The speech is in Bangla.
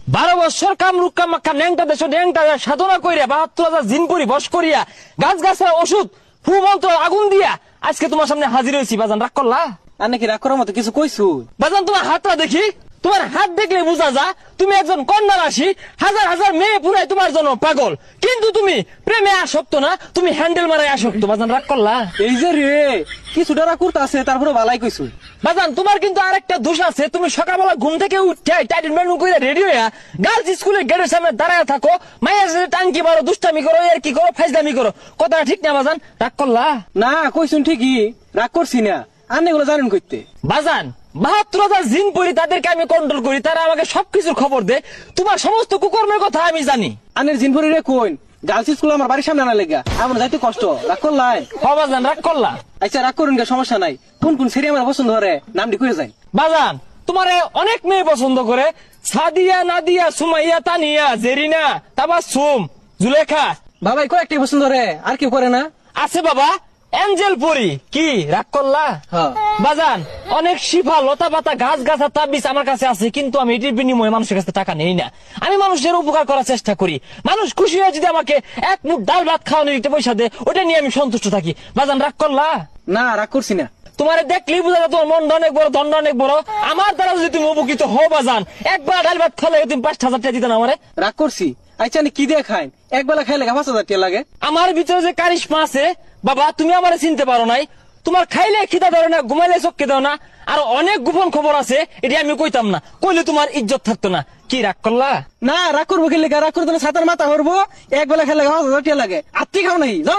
12 বছর কামরুক্কা মাক্কা ন্যাংটা দেশ ন্যাংটা সাধনা কইরা 72,000 জিন পরি বস করিয়া গাছ গাছের ওষুধ ফু মন্ত্র আগুন দিয়া আজকে তোমার সামনে হাজির হয়েছি। বাজান রাগ করলা? আর নাকি রাগ করার মতো কিছু কইছু? বাজান তোমার হাতটা দেখি, তোমার হাত দেখলে বোঝা যা তুমি একজন কন্যা রাশি। হাজার হাজার মেয়ে পুরাই তোমার জন্য পাগল, কিন্তু তুমি প্রেমে আসক্ত না, তুমি হ্যান্ডেল মারাই আসক্ত। বাজান রাগ করলা? এই যে রে কিছুটা রাগ করতে আছে, তারপরে ভালাই কইছু। বাজান তোমার কিন্তু আরেকটা দোষ আছে, তুমি সকালবেলা ঘুম থেকে উঠে টাইটেল মেনু করে রেডি হইয়া গার্লস স্কুলের গেটের সামনে দাঁড়ায় থাকো, মায়ের সাথে টাঙ্কি মারো, দুষ্টামি করো, আর কি করো, ফাইজলামি করো। কথাটা ঠিক না বাজান? রাগ করলা? না কইছুন ঠিকই, রাগ করছি না। আন্নে গুলো জানেন কইতে। বাজান 72,000 জিন পরি তাদেরকে আমি কন্ট্রোল করি, তারা আমাকে সবকিছুর খবর দেয়। তোমার সমস্ত কুকর্মের কথা আমি জানি। আনের জিনপুরি রে কইন গার্লস স্কুল আমার বাড়ির সামনে আনা লেগা আমার যাইতে কষ্ট। রাগ করলাই? বাজান রাগ করলা? আচ্ছা রাগ করুন গে, সমস্যা নাই। কোন কোন সেরি আমার পছন্দ করে নামটি কইরে যাই। বাজান তোমারে অনেক মেয়ে পছন্দ করে, সাদিয়া, নাদিয়া, সুমাইয়া, তানিয়া, জেরিনা, তাবাসসুম, জুলেখা। বাবাই কয়েকটি পছন্দ করে, আর কেউ করে না? আছে বাবা, এঞ্জেল পরি। কি রাগ করলা? হ্যাঁ। বাজান অনেক শিফা, লতা পাতা, গাছ গাছা, তাবিজ আমার কাছে আছে, কিন্তু আমি এটির বিনিময়ে মানুষের কাছে টাকা নেই না। আমি মানুষের উপকার করার চেষ্টা করি। মানুষ খুশি হয়ে যদি আমাকে এক মুঠ ডাল ভাত খাওয়ানোর একটা পয়সা দেয়, ওটা নিয়ে আমি সন্তুষ্ট থাকি। বাজান রাগ করলা? না রাগ করছি না। তোমার দেখলেই বোঝা যায় তোমার মনটা অনেক বড়, দণ্ড অনেক বড়। আমার দ্বারা যদি তুমি উপকৃত হও বাজান, একবার ডাল ভাত খালে তুমি 5,000 টাকা দিতে না আমারে। রাগ করছি? আচ্ছা আমি কি দিয়ে খাইন? একবেলা খাইলে 5,000 টাকা লাগে? আমার ভিতরে যে কারিশমা আছে বাবা, তুমি আমারে চিনতে পারো নাই। তোমার খাইলে খিদা ধরে না, ঘুমাইলে চোখকে দাও না, আর অনেক গোপন খবর আছে, এটা আমি কইতাম না, কইলে তোমার ইজ্জত থাকতো না। কি রাগ করলা? না রাগ করবো কি লেগে? রাগ করতে ছাতার মাথা হরবো। একবেলা খাইলে 5,000 টাকা লাগে। আত্মি খাও নাই যাও।